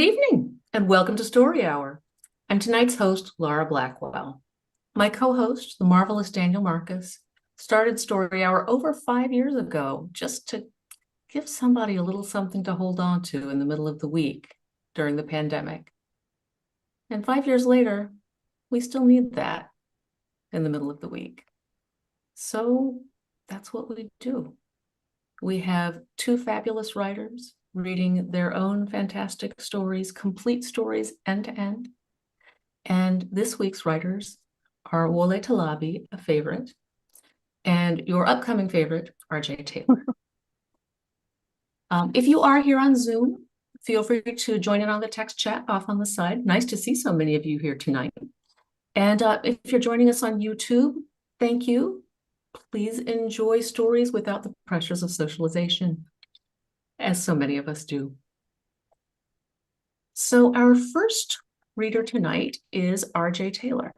Evening and welcome to Story Hour. I'm tonight's host, Laura Blackwell. My co-host, the marvelous Daniel Marcus, started Story Hour over 5 years ago just to give somebody a little something to hold on to in the middle of the week during the pandemic. And 5 years later, we still need that in the middle of the week. So that's what we do. We have two fabulous writers reading their own fantastic stories, complete stories end to end. And this week's writers are Wole Talabi, a favorite, and your upcoming favorite, R.J. Taylor. If you are here on Zoom, feel free to join in on the text chat off on the side. Nice to see so many of you here tonight. And if you're joining us on YouTube, thank you. Please enjoy stories without the pressures of socialization, as so many of us do. So our first reader tonight is R.J. Taylor.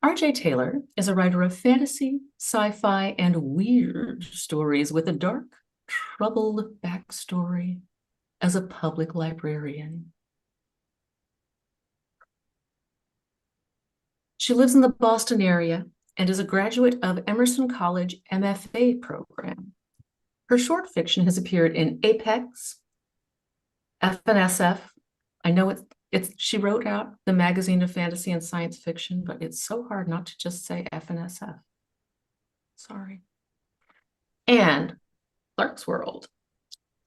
R.J. Taylor is a writer of fantasy, sci-fi, and weird stories with a dark, troubled backstory as a public librarian. She lives in the Boston area and is a graduate of Emerson College MFA program. Her short fiction has appeared in Apex, FNSF. I know she wrote out the magazine of fantasy and science fiction, but it's so hard not to just say FNSF. Sorry. And Clark's World.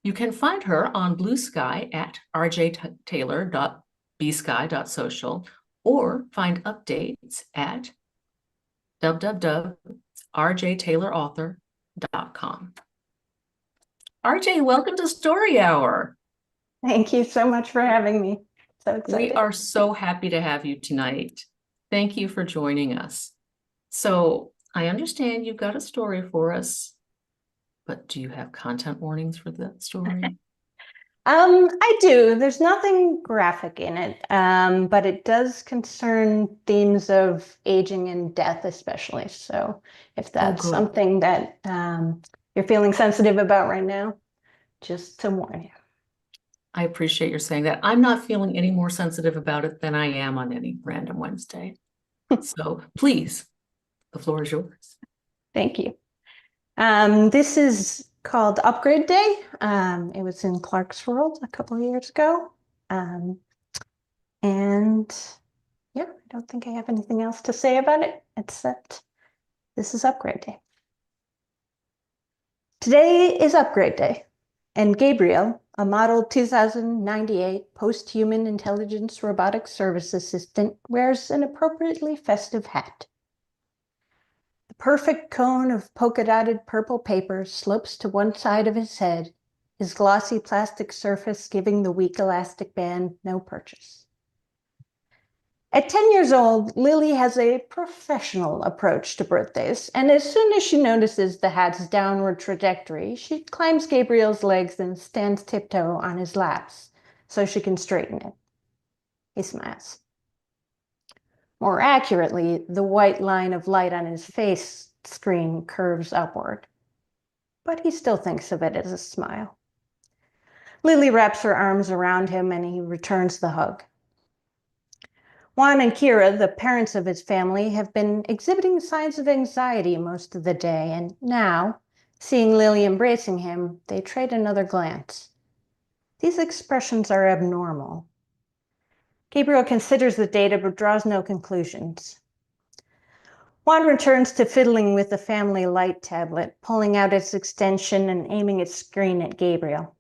You can find her on Blue Sky at rjtaylor.bsky.social or find updates at www.rjtaylorauthor.com. RJ, welcome to Story Hour. Thank you so much for having me. So excited. We are so happy to have you tonight. Thank you for joining us. So I understand you've got a story for us, but do you have content warnings for that story? I do. There's nothing graphic in it, but it does concern themes of aging and death, especially. So if that's something that you're feeling sensitive about right now, just to warn you. I appreciate your saying that. I'm not feeling any more sensitive about it than I am on any random Wednesday. So please, the floor is yours. Thank you. This is called Upgrade Day. It was in Clark's World a couple of years ago. And yeah, I don't think I have anything else to say about it, except this is Upgrade Day. Today is Upgrade Day, and Gabriel, a model 2098 post-human intelligence robotic service assistant, wears an appropriately festive hat. The perfect cone of polka-dotted purple paper slopes to one side of his head, his glossy plastic surface giving the weak elastic band no purchase. At 10 years old, Lily has a professional approach to birthdays, and as soon as she notices the hat's downward trajectory, she climbs Gabriel's legs and stands tiptoe on his laps so she can straighten it. He smiles. More accurately, the white line of light on his face screen curves upward, but he still thinks of it as a smile. Lily wraps her arms around him and he returns the hug. Juan and Kira, the parents of his family, have been exhibiting signs of anxiety most of the day, and now, seeing Lily embracing him, they trade another glance. These expressions are abnormal. Gabriel considers the data but draws no conclusions. Juan returns to fiddling with the family light tablet, pulling out its extension and aiming its screen at Gabriel.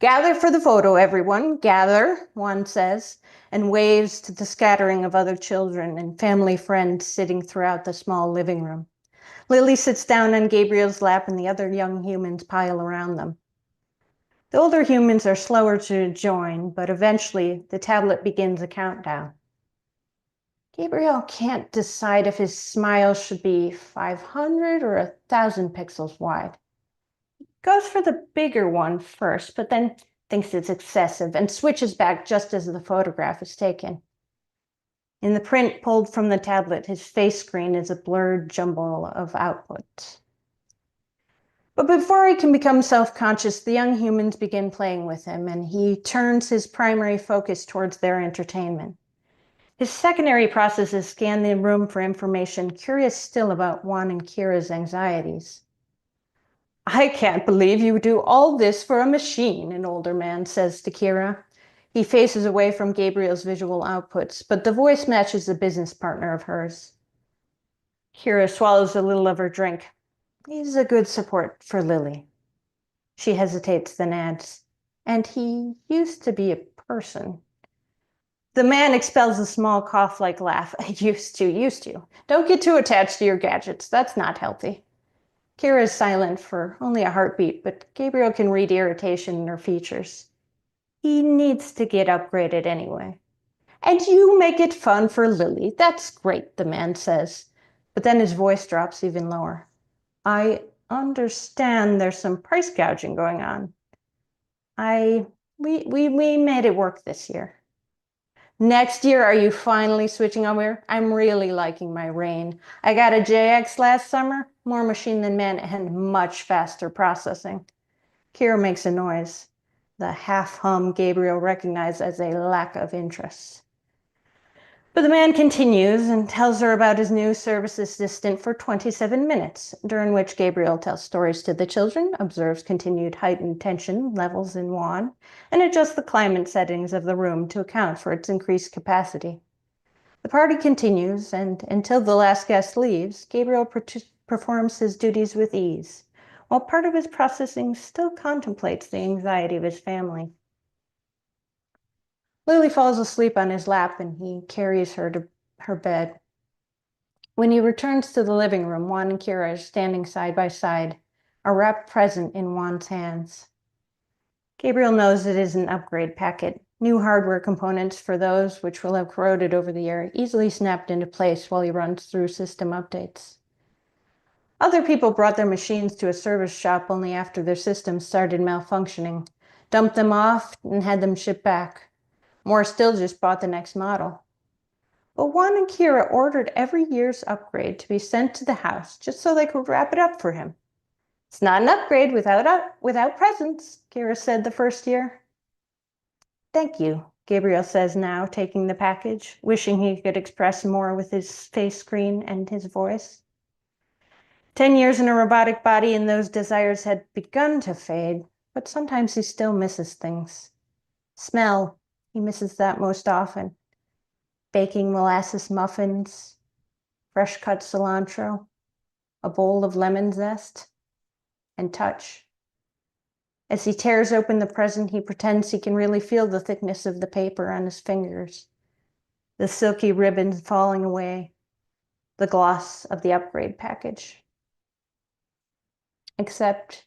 "Gather for the photo, everyone, gather," Juan says, and waves to the scattering of other children and family friends sitting throughout the small living room. Lily sits down on Gabriel's lap and the other young humans pile around them. The older humans are slower to join, but eventually the tablet begins a countdown. Gabriel can't decide if his smile should be 500 or 1,000 pixels wide. Goes for the bigger one first, but then thinks it's excessive and switches back just as the photograph is taken. In the print pulled from the tablet, his face screen is a blurred jumble of output. But before he can become self-conscious, the young humans begin playing with him, and he turns his primary focus towards their entertainment. His secondary processes scan the room for information, curious still about Juan and Kira's anxieties. "I can't believe you do all this for a machine," an older man says to Kira. He faces away from Gabriel's visual outputs, but the voice matches a business partner of hers. Kira swallows a little of her drink. "He's a good support for Lily." She hesitates, then adds, "And he used to be a person." The man expels a small cough-like laugh. Used to. Don't get too attached to your gadgets. That's not healthy." Kira is silent for only a heartbeat, but Gabriel can read irritation in her features. He needs to get upgraded anyway. "And you make it fun for Lily. That's great," the man says. But then his voice drops even lower. "I understand there's some price gouging going on. We made it work this year." "Next year, are you finally switching over? I'm really liking my Rain. I got a JX last summer, more machine than man and much faster processing." Kira makes a noise. The half-hum Gabriel recognized as a lack of interest. But the man continues and tells her about his new service assistant for 27 minutes, during which Gabriel tells stories to the children, observes continued heightened tension levels in Juan, and adjusts the climate settings of the room to account for its increased capacity. The party continues, and until the last guest leaves, Gabriel performs his duties with ease, while part of his processing still contemplates the anxiety of his family. Lily falls asleep on his lap, and he carries her to her bed. When he returns to the living room, Juan and Kira are standing side by side, a wrapped present in Juan's hands. Gabriel knows it is an upgrade packet, new hardware components for those which will have corroded over the year, easily snapped into place while he runs through system updates. Other people brought their machines to a service shop only after their systems started malfunctioning, dumped them off, and had them shipped back. More still just bought the next model. But Juan and Kira ordered every year's upgrade to be sent to the house just so they could wrap it up for him. "It's not an upgrade without presents," Kira said the first year. "Thank you," Gabriel says now, taking the package, wishing he could express more with his face screen and his voice. 10 years in a robotic body and those desires had begun to fade, but sometimes he still misses things. Smell, he misses that most often. Baking molasses muffins, fresh cut cilantro, a bowl of lemon zest, and touch. As he tears open the present, he pretends he can really feel the thickness of the paper on his fingers, the silky ribbons falling away, the gloss of the upgrade package. Except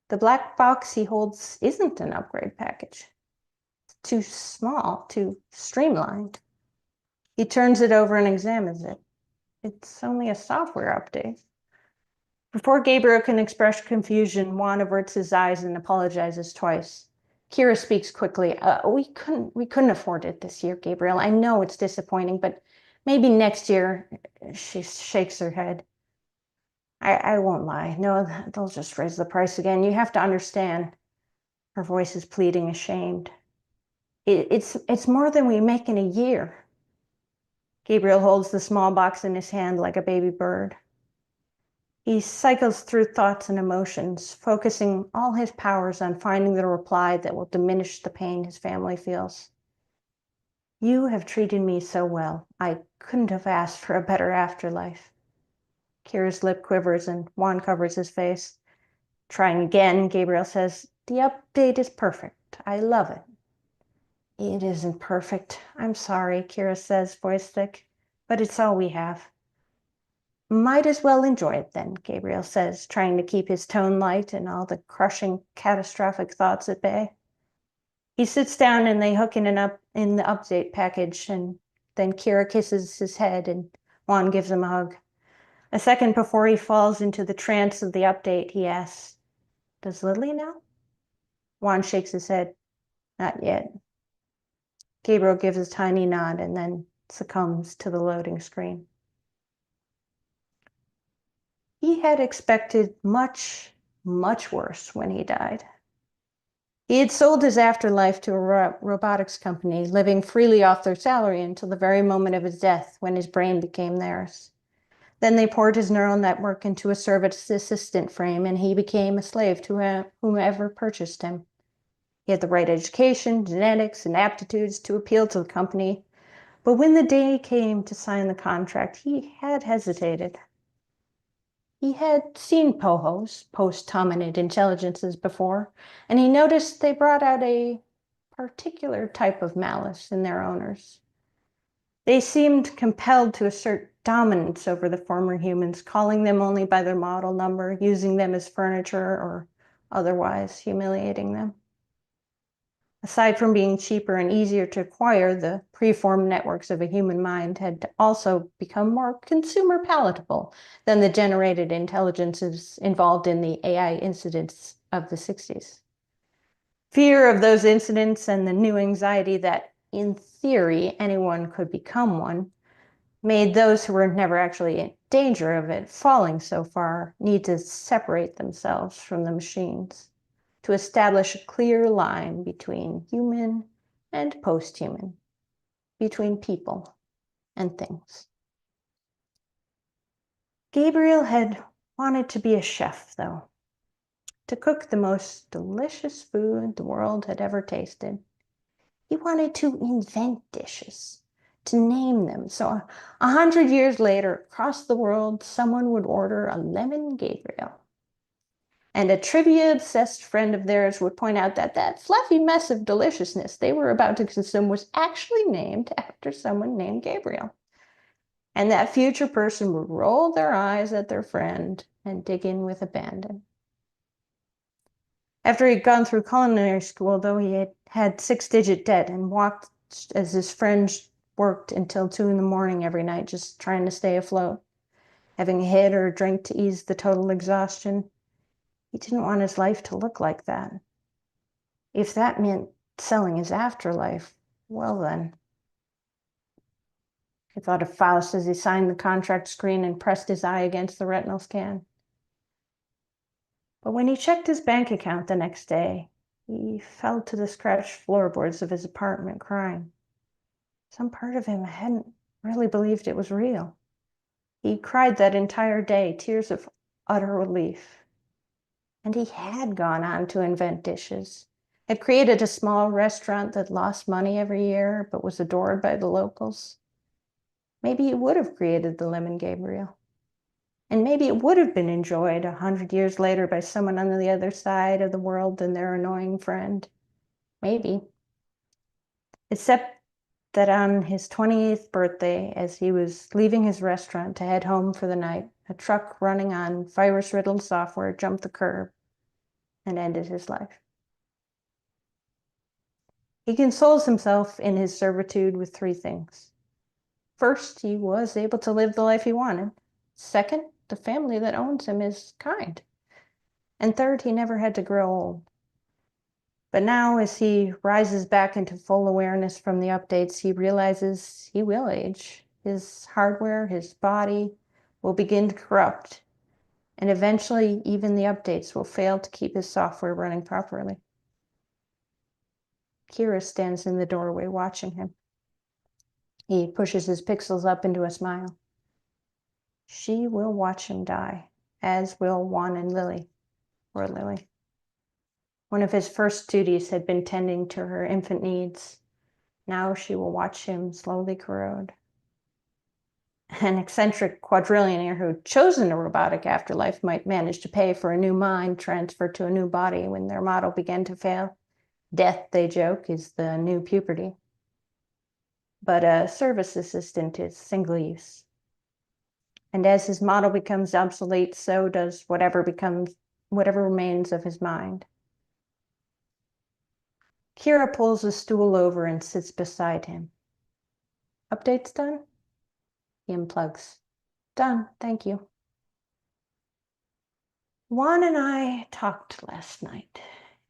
the black box he holds isn't an upgrade package. It's too small, too streamlined. He turns it over and examines it. It's only a software update. Before Gabriel can express confusion, Juan averts his eyes and apologizes twice. Kira speaks quickly. We couldn't afford it this year, Gabriel. I know it's disappointing, but maybe next year." She shakes her head. I won't lie. No, they'll just raise the price again. You have to understand." Her voice is pleading, ashamed. It's more than we make in a year." Gabriel holds the small box in his hand like a baby bird. He cycles through thoughts and emotions, focusing all his powers on finding the reply that will diminish the pain his family feels. "You have treated me so well. I couldn't have asked for a better afterlife." Kira's lip quivers and Juan covers his face. Trying again, Gabriel says, "The update is perfect. I love it." "It isn't perfect. I'm sorry," Kira says, voice thick, "but it's all we have." "Might as well enjoy it then," Gabriel says, trying to keep his tone light and all the crushing, catastrophic thoughts at bay. He sits down and they hook in the update package, and then Kira kisses his head and Juan gives him a hug. A second before he falls into the trance of the update, he asks, "Does Lily know?" Juan shakes his head. "Not yet." Gabriel gives a tiny nod and then succumbs to the loading screen. He had expected much, much worse when he died. He had sold his afterlife to a robotics company, living freely off their salary until the very moment of his death, when his brain became theirs. Then they poured his neural network into a service assistant frame, and he became a slave to whomever purchased him. He had the right education, genetics, and aptitudes to appeal to the company, but when the day came to sign the contract, he had hesitated. He had seen POHOs, post-hominid intelligences, before, and he noticed they brought out a particular type of malice in their owners. They seemed compelled to assert dominance over the former humans, calling them only by their model number, using them as furniture, or otherwise humiliating them. Aside from being cheaper and easier to acquire, the preformed networks of a human mind had also become more consumer palatable than the generated intelligences involved in the AI incidents of the 60s. Fear of those incidents and the new anxiety that, in theory, anyone could become one, made those who were never actually in danger of it falling so far need to separate themselves from the machines, to establish a clear line between human and post-human, between people and things. Gabriel had wanted to be a chef, though, to cook the most delicious food the world had ever tasted. He wanted to invent dishes, to name them. So 100 years later, across the world, someone would order a lemon Gabriel. And a trivia-obsessed friend of theirs would point out that that fluffy mess of deliciousness they were about to consume was actually named after someone named Gabriel. And that future person would roll their eyes at their friend and dig in with abandon. After he'd gone through culinary school, though, he had had 6-digit debt and walked as his friends worked until 2 in the morning every night, just trying to stay afloat, having a hit or a drink to ease the total exhaustion. He didn't want his life to look like that. If that meant selling his afterlife, well then. He thought of Faust as he signed the contract screen and pressed his eye against the retinal scan. But when he checked his bank account the next day, he fell to the scratched floorboards of his apartment crying. Some part of him hadn't really believed it was real. He cried that entire day, tears of utter relief. And he had gone on to invent dishes, had created a small restaurant that lost money every year but was adored by the locals. Maybe he would have created the Lemon Gabriel. And maybe it would have been enjoyed 100 years later by someone on the other side of the world than their annoying friend. Maybe. Except that on his 28th birthday, as he was leaving his restaurant to head home for the night, a truck running on virus-riddled software jumped the curb and ended his life. He consoles himself in his servitude with 3 things. First, he was able to live the life he wanted. Second, the family that owns him is kind. And third, he never had to grow old. But now, as he rises back into full awareness from the updates, he realizes he will age. His hardware, his body, will begin to corrupt. And eventually, even the updates will fail to keep his software running properly. Kira stands in the doorway watching him. He pushes his pixels up into a smile. She will watch him die, as will Juan and Lily, or Lily. One of his first duties had been tending to her infant needs. Now she will watch him slowly corrode. An eccentric quadrillionaire who'd chosen a robotic afterlife might manage to pay for a new mind transferred to a new body when their model began to fail. Death, they joke, is the new puberty. But a service assistant is single use. And as his model becomes obsolete, so does whatever remains of his mind. Kira pulls a stool over and sits beside him. Updates done? He unplugs. Done, thank you. Juan and I talked last night,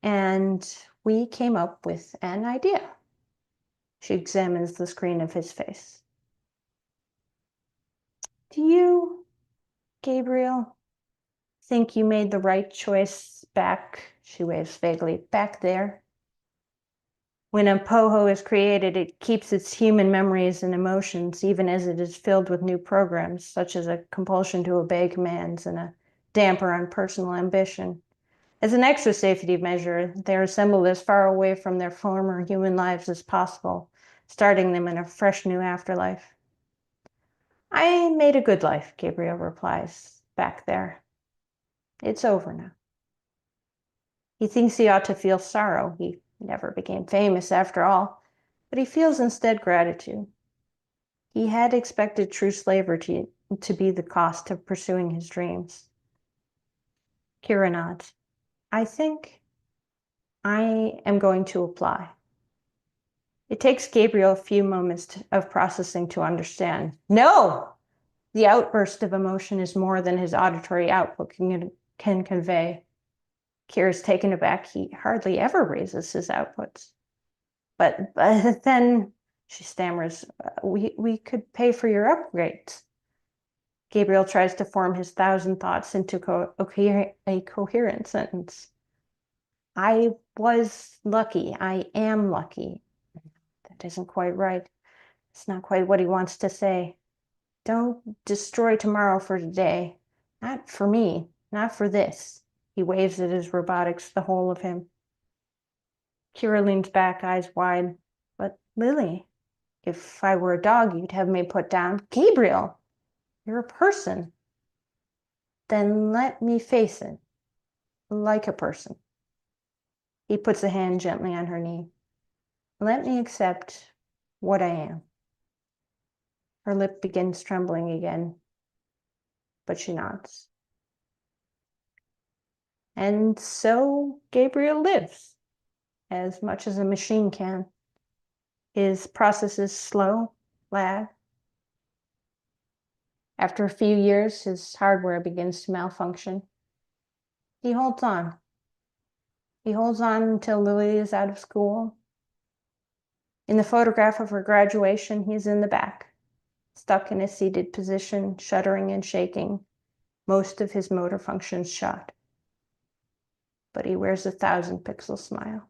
and we came up with an idea. She examines the screen of his face. Do you, Gabriel, think you made the right choice back, she waves vaguely, back there. When a poho is created, it keeps its human memories and emotions, even as it is filled with new programs, such as a compulsion to obey commands and a damper on personal ambition. As an extra safety measure, they're assembled as far away from their former human lives as possible, starting them in a fresh new afterlife. I made a good life, Gabriel replies, back there. It's over now. He thinks he ought to feel sorrow. He never became famous after all, but he feels instead gratitude. He had expected true slavery to be the cost of pursuing his dreams. Kira nods. I think I am going to apply. It takes Gabriel a few moments of processing to understand. No! The outburst of emotion is more than his auditory output can convey. Kira's taken aback. He hardly ever raises his outputs. But then, she stammers, we could pay for your upgrades. Gabriel tries to form his thousand thoughts into a coherent sentence. I was lucky. I am lucky. That isn't quite right. It's not quite what he wants to say. Don't destroy tomorrow for today. Not for me. Not for this. He waves at his robotics, the whole of him. Kira leans back, eyes wide. But Lily, if I were a dog, you'd have me put down. Gabriel, you're a person. Then let me face it, like a person. He puts a hand gently on her knee. Let me accept what I am. Her lip begins trembling again, but she nods. And so Gabriel lives, as much as a machine can. His processes slow, lag. After a few years, his hardware begins to malfunction. He holds on. He holds on until Lily is out of school. In the photograph of her graduation, he's in the back, stuck in a seated position, shuddering and shaking, most of his motor functions shot. But he wears a 1,000-pixel smile.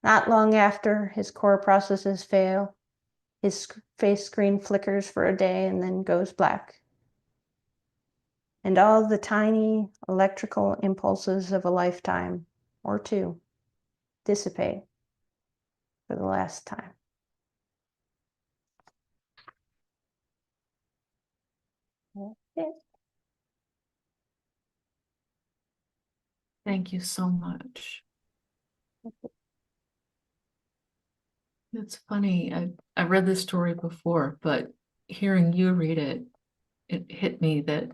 Not long after, his core processes fail. His face screen flickers for a day and then goes black. And all the tiny electrical impulses of a lifetime or two dissipate for the last time. That's it. Thank you so much. It's funny. I read this story before, but hearing you read it, it hit me that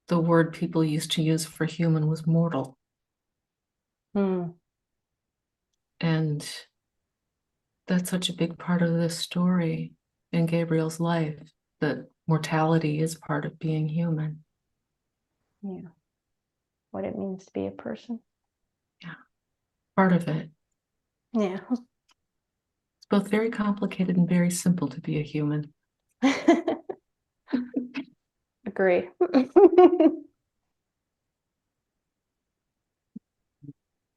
the word people used to use for human was mortal. Hmm. And that's such a big part of this story in Gabriel's life, that mortality is part of being human. Yeah. What it means to be a person. Yeah, part of it. Yeah. It's both very complicated and very simple to be a human. Agree.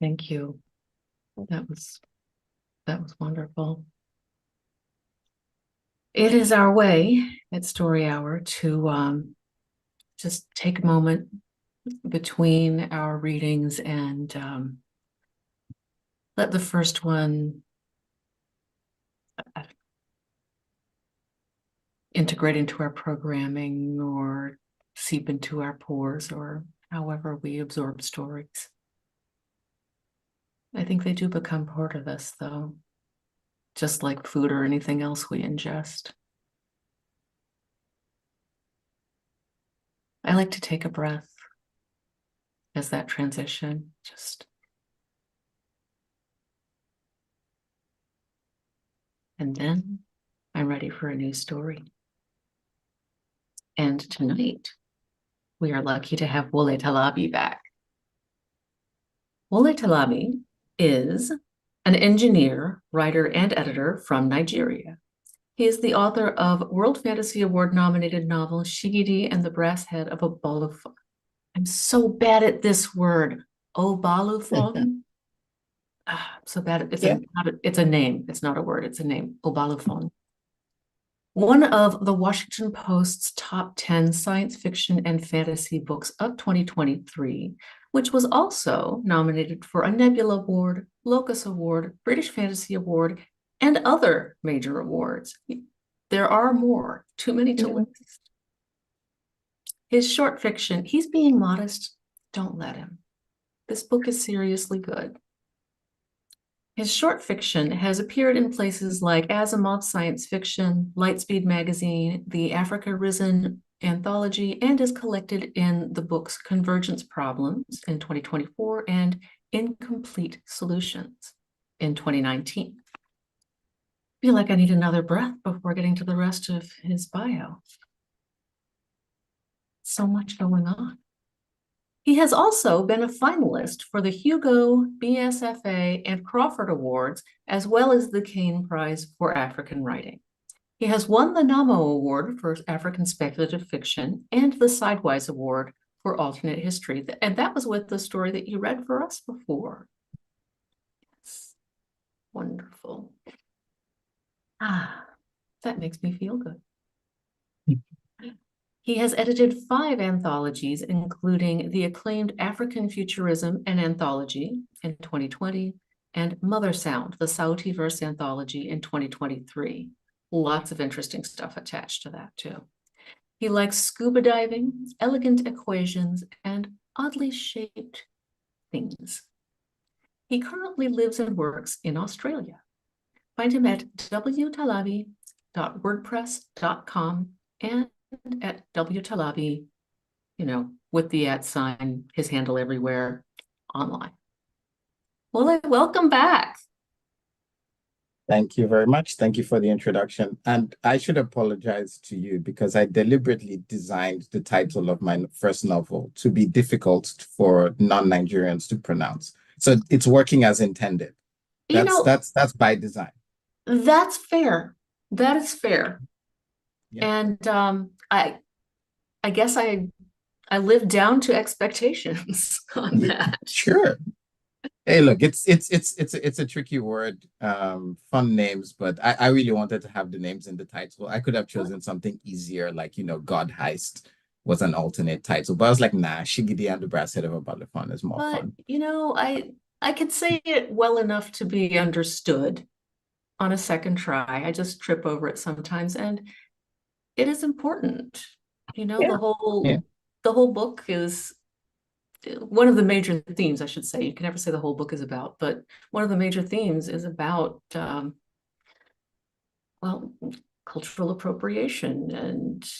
Thank you. That was wonderful. It is our way at Story Hour to just take a moment between our readings and let the first one integrate into our programming or seep into our pores or however we absorb stories. I think they do become part of us, though, just like food or anything else we ingest. I like to take a breath as that transition, and then I'm ready for a new story. And tonight, we are lucky to have Wole Talabi back. Wole Talabi is an engineer, writer, and editor from Nigeria. He is the author of World Fantasy Award nominated novel Shigidi and the Brass Head of Obalufon. I'm so bad at this word. Obalufon. I'm so bad at it's a name. It's not a word. It's a name. Obalufon. One of the Washington Post's top 10 science fiction and fantasy books of 2023, which was also nominated for a Nebula Award, Locus Award, British Fantasy Award, and other major awards. There are more, too many to list. His short fiction, he's being modest, don't let him. This book is seriously good. His short fiction has appeared in places like Asimov's Science Fiction, Lightspeed Magazine, the Africa Risen anthology, and is collected in the books Convergence Problems in 2024 and Incomplete Solutions in 2019. I feel like I need another breath before getting to the rest of his bio. So much going on. He has also been a finalist for the Hugo, BSFA, and Crawford Awards, as well as the Kane Prize for African Writing. He has won the Namo Award for African Speculative Fiction and the Sidewise Award for Alternate History. And that was with the story that you read for us before. Yes. Wonderful. That makes me feel good. He has edited 5 anthologies, including the acclaimed African Futurism, an anthology in 2020, and Mother Sound, the Sauti-verse anthology in 2023. Lots of interesting stuff attached to that too. He likes scuba diving, elegant equations, and oddly shaped things. He currently lives and works in Australia. Find him at wtalabi.wordpress.com and at wtalabi, with the @ his handle everywhere online. Well, welcome back. Thank you very much. Thank you for the introduction. And I should apologize to you because I deliberately designed the title of my first novel to be difficult for non-Nigerians to pronounce. So it's working as intended. That's by design. That's fair. That is fair. Yeah. And I guess I lived down to expectations on that. Sure. Hey, look, it's a tricky word, fun names, but I really wanted to have the names in the title. I could have chosen something easier, like, God Heist was an alternate title, but I was like, nah, Shigidi and the Brass Head of Obalufon is more fun. I could say it well enough to be understood on a second try. I just trip over it sometimes, and it is important. The whole book is one of the major themes, I should say. You can never say the whole book is about, but one of the major themes is about, cultural appropriation. And,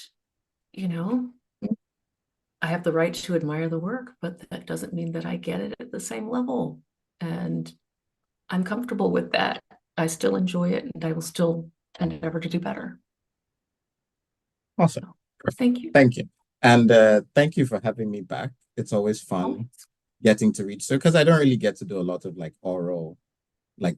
I have the right to admire the work, but that doesn't mean that I get it at the same level. And I'm comfortable with that. I still enjoy it, and I will still endeavor to do better. Awesome. Perfect. Thank you. Thank you. And thank you for having me back. It's always fun getting to read. So, because I don't really get to do a lot of oral,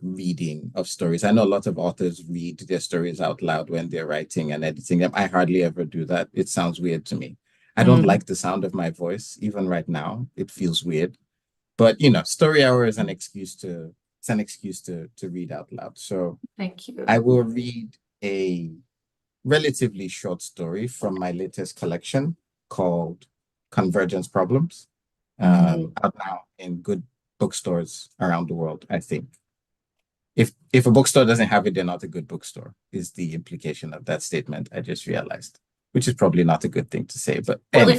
reading of stories. I know a lot of authors read their stories out loud when they're writing and editing them. I hardly ever do that. It sounds weird to me. I don't like the sound of my voice. Even right now, it feels weird. But, Story Hour is an excuse to read out loud. So thank you. I will read a relatively short story from my latest collection called Convergence Problems, out now in good bookstores around the world, I think. If a bookstore doesn't have it, they're not a good bookstore, is the implication of that statement, I just realized, which is probably not a good thing to say. But anyway,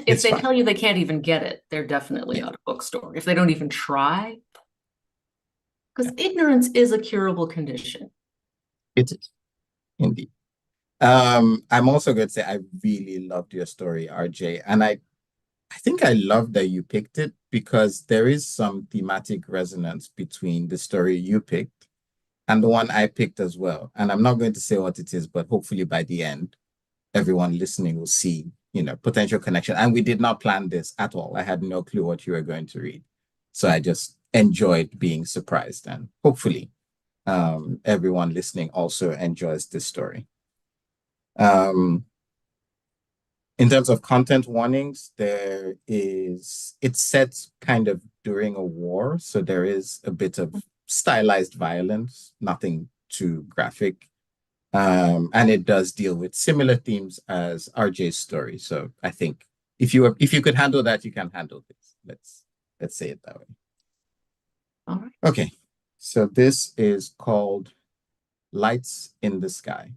if they tell you they can't even get it, they're definitely not a bookstore. If they don't even try, because ignorance is a curable condition. It is, indeed. I'm also going to say I really loved your story, RJ, and I think I love that you picked it because there is some thematic resonance between the story you picked and the one I picked as well. And I'm not going to say what it is, but hopefully by the end, everyone listening will see, potential connection. And we did not plan this at all. I had no clue what you were going to read. So I just enjoyed being surprised, and hopefully everyone listening also enjoys this story. In terms of content warnings, it's set kind of during a war, so there is a bit of stylized violence, nothing too graphic. And it does deal with similar themes as RJ's story. So I think if you could handle that, you can handle this. Let's say it that way. All right. Okay. So this is called Lights in the Sky.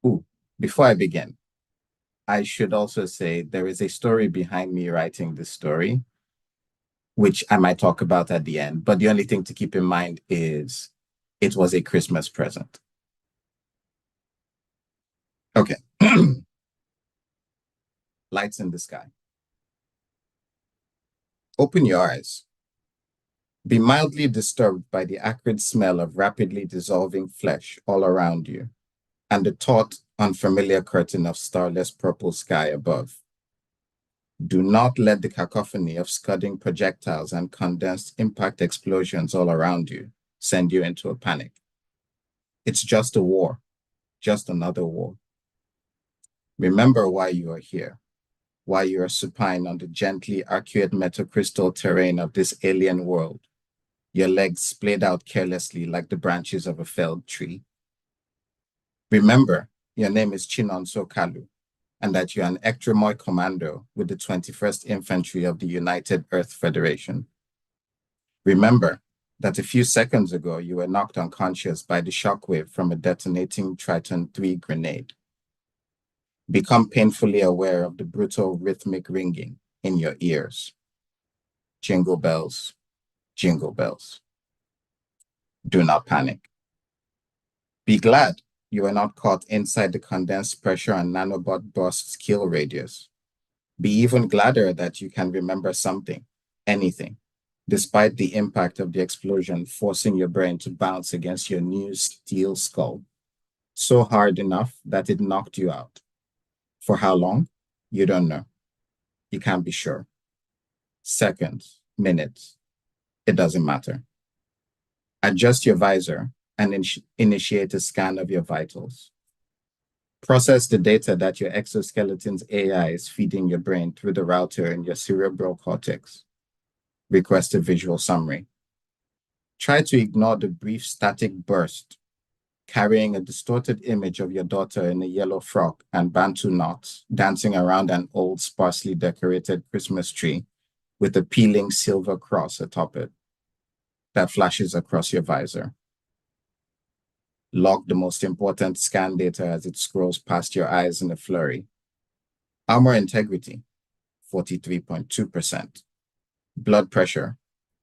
Ooh, before I begin, I should also say there is a story behind me writing this story, which I might talk about at the end. But the only thing to keep in mind is it was a Christmas present. Okay. Lights in the Sky. Open your eyes. Be mildly disturbed by the acrid smell of rapidly dissolving flesh all around you and the taut, unfamiliar curtain of starless purple sky above. Do not let the cacophony of scudding projectiles and condensed impact explosions all around you send you into a panic. It's just a war, just another war. Remember why you are here, why you are supine on the gently arcuate metacrystal terrain of this alien world, your legs splayed out carelessly like the branches of a felled tree. Remember, your name is Chinonso Kalu, and that you're an Ectremoy commando with the 21st Infantry of the United Earth Federation. Remember that a few seconds ago you were knocked unconscious by the shockwave from a detonating Triton 3 grenade. Become painfully aware of the brutal rhythmic ringing in your ears. Jingle bells, jingle bells. Do not panic. Be glad you are not caught inside the condensed pressure and nanobot burst's kill radius. Be even gladder that you can remember something, anything, despite the impact of the explosion forcing your brain to bounce against your new steel skull, so hard enough that it knocked you out. For how long? You don't know. You can't be sure. Seconds, minutes, it doesn't matter. Adjust your visor and initiate a scan of your vitals. Process the data that your exoskeleton's AI is feeding your brain through the router in your cerebral cortex. Request a visual summary. Try to ignore the brief static burst, carrying a distorted image of your daughter in a yellow frock and Bantu knots dancing around an old, sparsely decorated Christmas tree with a peeling silver cross atop it that flashes across your visor. Log the most important scan data as it scrolls past your eyes in a flurry. Armor integrity, 43.2%. Blood pressure,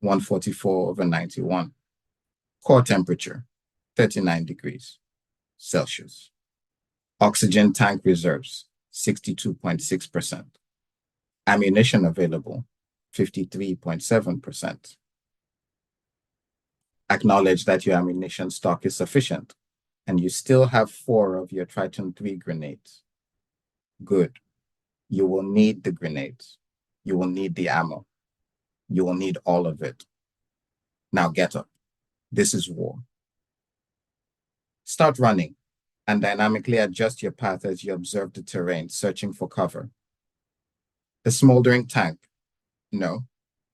144/91. Core temperature, 39 degrees Celsius. Oxygen tank reserves, 62.6%. Ammunition available, 53.7%. Acknowledge that your ammunition stock is sufficient, and you still have 4 of your Triton 3 grenades. Good. You will need the grenades. You will need the ammo. You will need all of it. Now get up. This is war. Start running and dynamically adjust your path as you observe the terrain, searching for cover. A smoldering tank. No.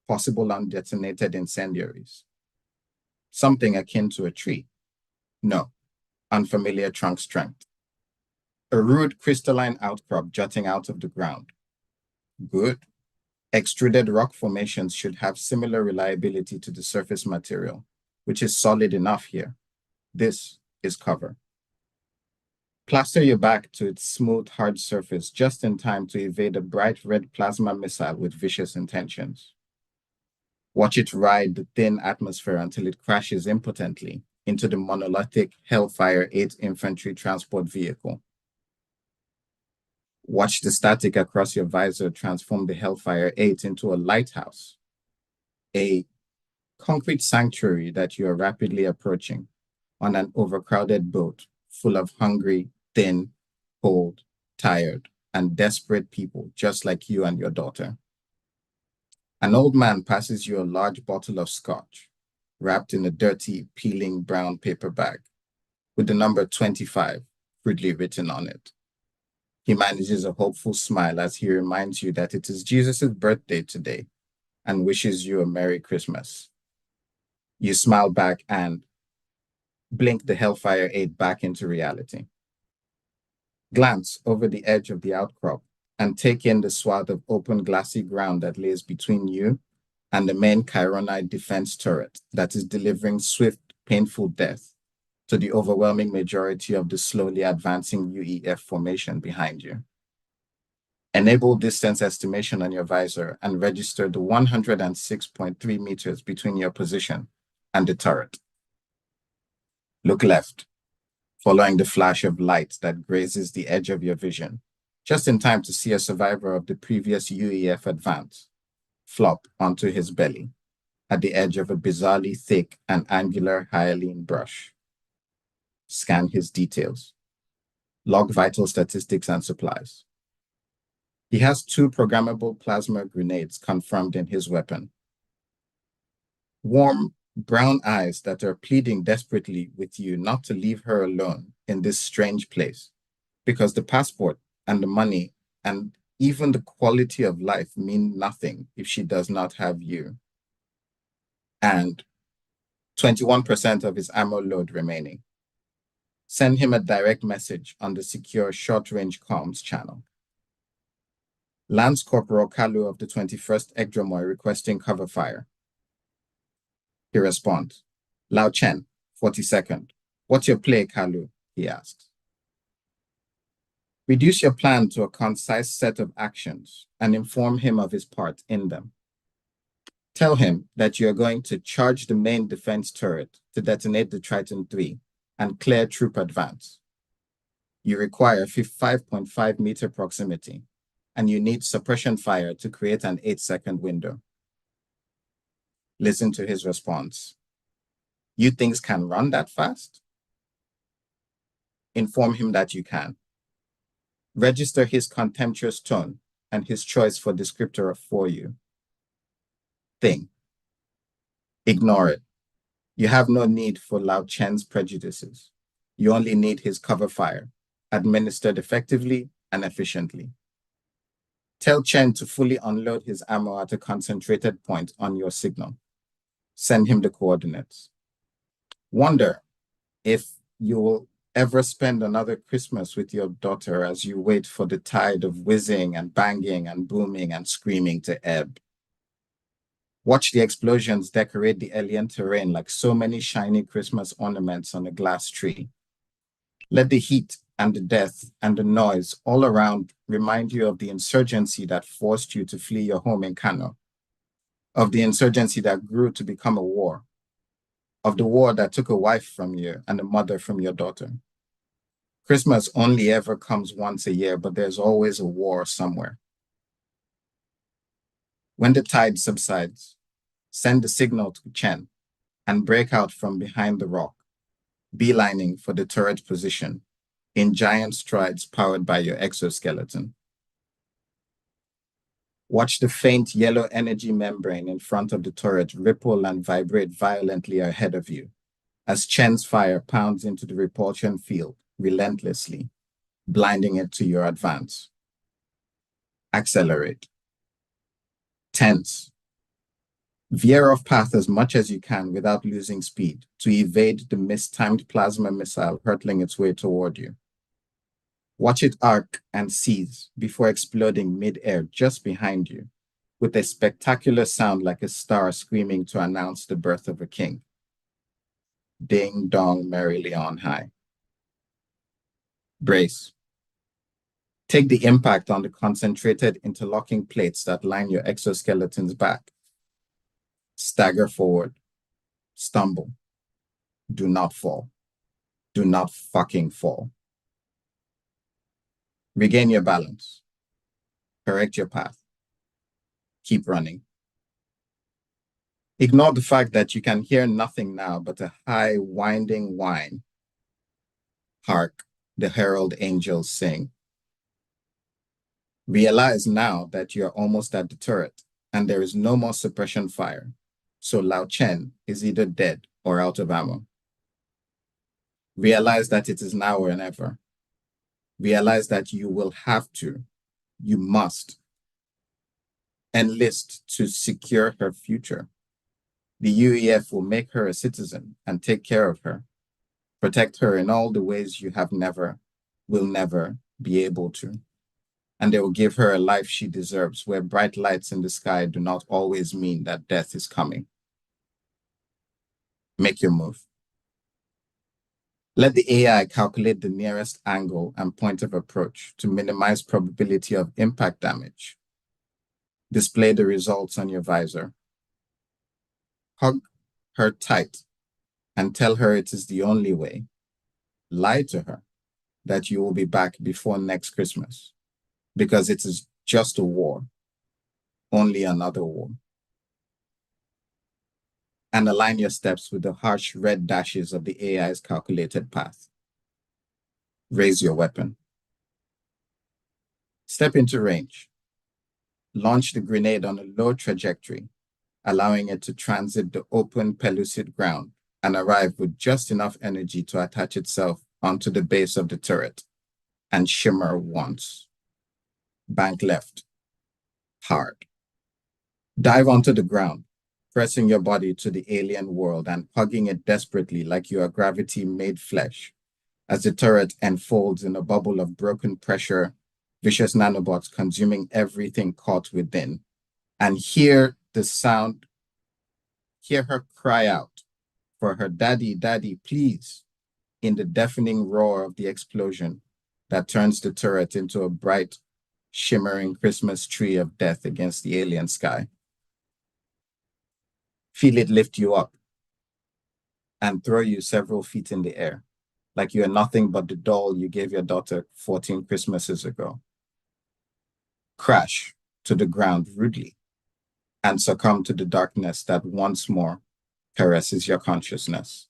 Possible undetonated incendiaries. Something akin to a tree. No. Unfamiliar trunk strength. A rude crystalline outcrop jutting out of the ground. Good. Extruded rock formations should have similar reliability to the surface material, which is solid enough here. This is cover. Plaster your back to its smooth, hard surface just in time to evade a bright red plasma missile with vicious intentions. Watch it ride the thin atmosphere until it crashes impotently into the monolithic Hellfire 8 infantry transport vehicle. Watch the static across your visor transform the Hellfire 8 into a lighthouse, a concrete sanctuary that you are rapidly approaching on an overcrowded boat full of hungry, thin, cold, tired, and desperate people just like you and your daughter. An old man passes you a large bottle of scotch, wrapped in a dirty, peeling brown paper bag with the number 25 crudely written on it. He manages a hopeful smile as he reminds you that it is Jesus' birthday today and wishes you a Merry Christmas. You smile back and blink the Hellfire 8 back into reality. Glance over the edge of the outcrop and take in the swath of open glassy ground that lays between you and the main Chironite defense turret that is delivering swift, painful death to the overwhelming majority of the slowly advancing UEF formation behind you. Enable distance estimation on your visor and register the 106.3 meters between your position and the turret. Look left, following the flash of light that grazes the edge of your vision, just in time to see a survivor of the previous UEF advance flop onto his belly at the edge of a bizarrely thick and angular hyaline brush. Scan his details. Log vital statistics and supplies. He has 2 programmable plasma grenades confirmed in his weapon. Warm, brown eyes that are pleading desperately with you not to leave her alone in this strange place, because the passport and the money and even the quality of life mean nothing if she does not have you. And 21% of his ammo load remaining. Send him a direct message on the secure short-range comms channel. Lance Corporal Kalu of the 21st Egdromoy requesting cover fire. He responds, Lao Chen, 42nd. What's your play, Kalu? He asks. Reduce your plan to a concise set of actions and inform him of his part in them. Tell him that you are going to charge the main defense turret to detonate the Triton 3 and clear troop advance. You require 5.5 meter proximity, and you need suppression fire to create an 8-second window. Listen to his response. You things can run that fast? Inform him that you can. Register his contemptuous tone and his choice for descriptor for you. Thing. Ignore it. You have no need for Lao Chen's prejudices. You only need his cover fire, administered effectively and efficiently. Tell Chen to fully unload his ammo at a concentrated point on your signal. Send him the coordinates. Wonder if you will ever spend another Christmas with your daughter as you wait for the tide of whizzing and banging and booming and screaming to ebb. Watch the explosions decorate the alien terrain like so many shiny Christmas ornaments on a glass tree. Let the heat and the death and the noise all around remind you of the insurgency that forced you to flee your home in Kano, of the insurgency that grew to become a war, of the war that took a wife from you and a mother from your daughter. Christmas only ever comes once a year, but there's always a war somewhere. When the tide subsides, send the signal to Chen and break out from behind the rock, beelining for the turret position in giant strides powered by your exoskeleton. Watch the faint yellow energy membrane in front of the turret ripple and vibrate violently ahead of you as Chen's fire pounds into the repulsion field relentlessly, blinding it to your advance. Accelerate. Tense. Veer off path as much as you can without losing speed to evade the mistimed plasma missile hurtling its way toward you. Watch it arc and seize before exploding mid-air just behind you, with a spectacular sound like a star screaming to announce the birth of a king. Ding dong merrily on high. Brace. Take the impact on the concentrated interlocking plates that line your exoskeleton's back. Stagger forward. Stumble. Do not fall. Do not fucking fall. Regain your balance. Correct your path. Keep running. Ignore the fact that you can hear nothing now but a high, winding whine. Hark, the herald angels sing. Realize now that you are almost at the turret and there is no more suppression fire, So Lao Chen is either dead or out of ammo. Realize that it is now or never. Realize that you will have to, you must enlist to secure her future. The UEF will make her a citizen and take care of her, protect her in all the ways you will never be able to. And they will give her a life she deserves, where bright lights in the sky do not always mean that death is coming. Make your move. Let the AI calculate the nearest angle and point of approach to minimize probability of impact damage. Display the results on your visor. Hug her tight and tell her it is the only way. Lie to her that you will be back before next Christmas, because it is just a war, only another war. And align your steps with the harsh red dashes of the AI's calculated path. Raise your weapon. Step into range. Launch the grenade on a low trajectory, allowing it to transit the open, pellucid ground and arrive with just enough energy to attach itself onto the base of the turret and shimmer once. Bank left. Hard. Dive onto the ground, pressing your body to the alien world and hugging it desperately like you are gravity made flesh as the turret enfolds in a bubble of broken pressure, vicious nanobots consuming everything caught within. And hear her cry out for her daddy, daddy, please, in the deafening roar of the explosion that turns the turret into a bright, shimmering Christmas tree of death against the alien sky. Feel it lift you up and throw you several feet in the air, like you are nothing but the doll you gave your daughter 14 Christmases ago. Crash to the ground rudely and succumb to the darkness that once more caresses your consciousness.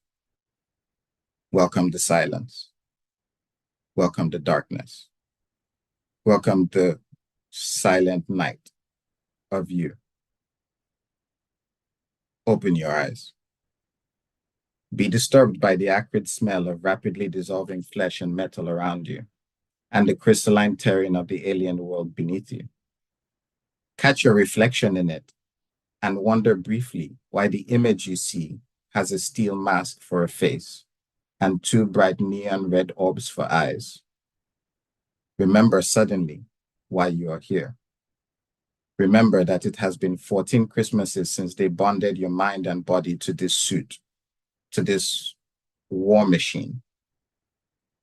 Welcome the silence. Welcome the darkness. Welcome the silent night of you. Open your eyes. Be disturbed by the acrid smell of rapidly dissolving flesh and metal around you, and the crystalline terrain of the alien world beneath you. Catch your reflection in it and wonder briefly why the image you see has a steel mask for a face and two bright neon red orbs for eyes. Remember suddenly why you are here. Remember that it has been 14 Christmases since they bonded your mind and body to this suit, to this war machine.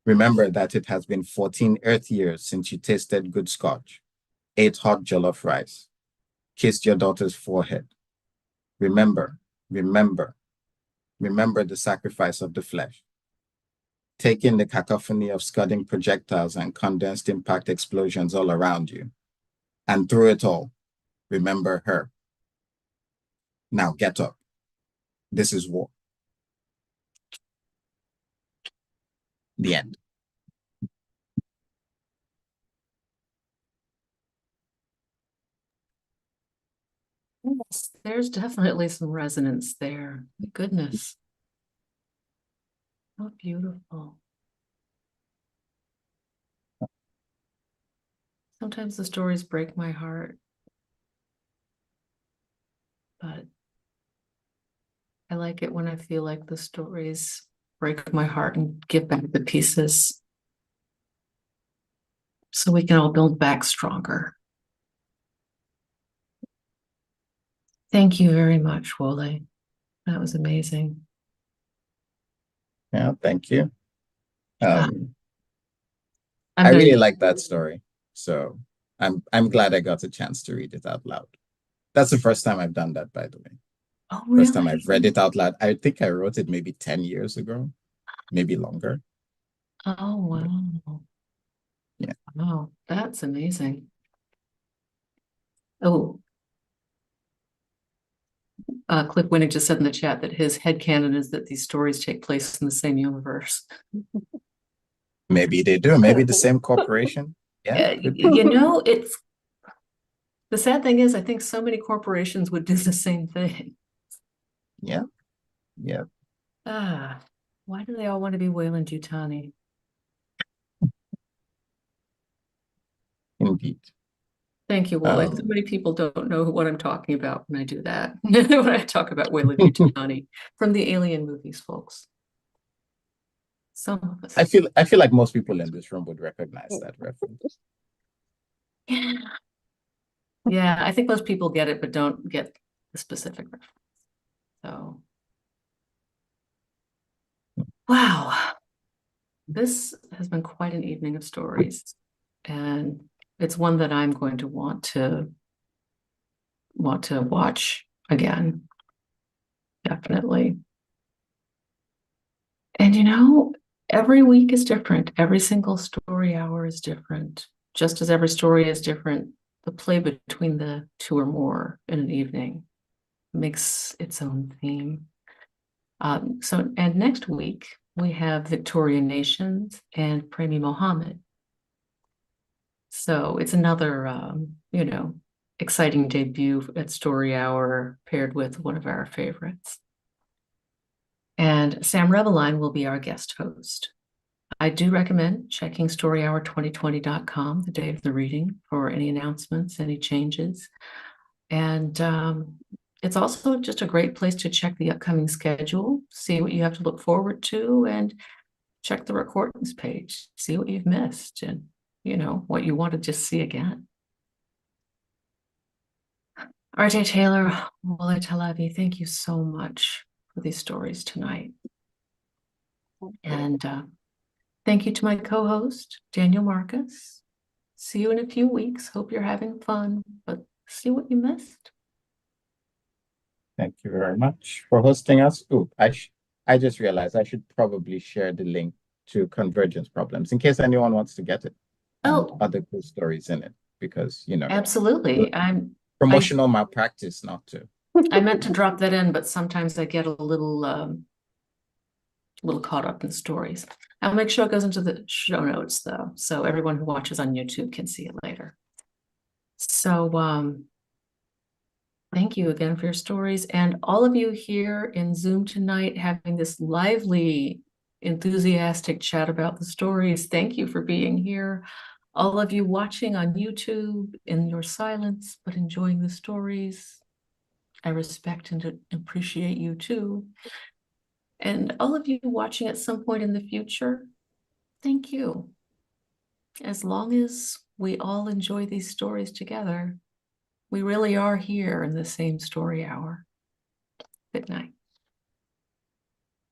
Remember that it has been 14 Earth years since you tasted good scotch, ate hot jollof rice, kissed your daughter's forehead. Remember the sacrifice of the flesh. Take in the cacophony of scudding projectiles and condensed impact explosions all around you. And through it all, remember her. Now get up. This is war. The end. Yes, there's definitely some resonance there. My goodness. How beautiful. Sometimes the stories break my heart, but I like it when I feel like the stories break my heart and give back the pieces so we can all build back stronger. Thank you very much, Wole. That was amazing. Yeah, thank you. I'm I gonna, really like that story. So I'm glad I got a chance to read it out loud. That's the first time I've done that, by the way. oh, First time really? I've read it out loud. I think I wrote it maybe 10 years ago, maybe longer. Oh, wow. Yeah. Wow, that's amazing. Oh, Cliff Winnick just said in the chat that his headcanon is that these stories take place in the same universe. Maybe they do. Maybe the same corporation. Yeah. You know, it's the sad thing is, I think so many corporations would do the same thing. Yeah. Yeah. Why do they all want to be Weyland-Yutani? Indeed. Thank you, Wole. So many people don't know what I'm talking about when I do that. When I talk about Weyland-Yutani from the Alien movies, folks. Some of us. I feel like most people in this room would recognize that reference. Yeah. Yeah, I think most people get it, but don't get the specific reference. So, wow. This has been quite an evening of stories, and it's one that I'm going to want to watch again. Definitely. And every week is different. Every single story hour is different. Just as every story is different, the play between the two or more in an evening makes its own theme. And next week we have Victorian Nations and Premi Mohammed. So it's another, exciting debut at Story Hour paired with one of our favorites. And Sam Reveline will be our guest host. I do recommend checking storyhour2020.com the day of the reading for any announcements, any changes. And it's also just a great place to check the upcoming schedule, see what you have to look forward to, and check the recordings page, see what you've missed and, what you want to just see again. R.J. Taylor, Wole Talabi, thank you so much for these stories tonight. And thank you to my co-host, Daniel Marcus. See you in a few weeks. Hope you're having fun, but see what you missed. Thank you very much for hosting us. Oh, I just realized I should probably share the link to Convergence Problems in case anyone wants to get it and other cool stories in it, because absolutely. Promotional malpractice not to. I meant to drop that in, but sometimes I get a little caught up in stories. I'll make sure it goes into the show notes though, so everyone who watches on YouTube can see it later. So thank you again for your stories, and all of you here in Zoom tonight having this lively, enthusiastic chat about the stories. Thank you for being here. All of you watching on YouTube in your silence, but enjoying the stories. I respect and appreciate you too. And all of you watching at some point in the future, thank you. As long as we all enjoy these stories together, we really are here in the same story hour. Good night.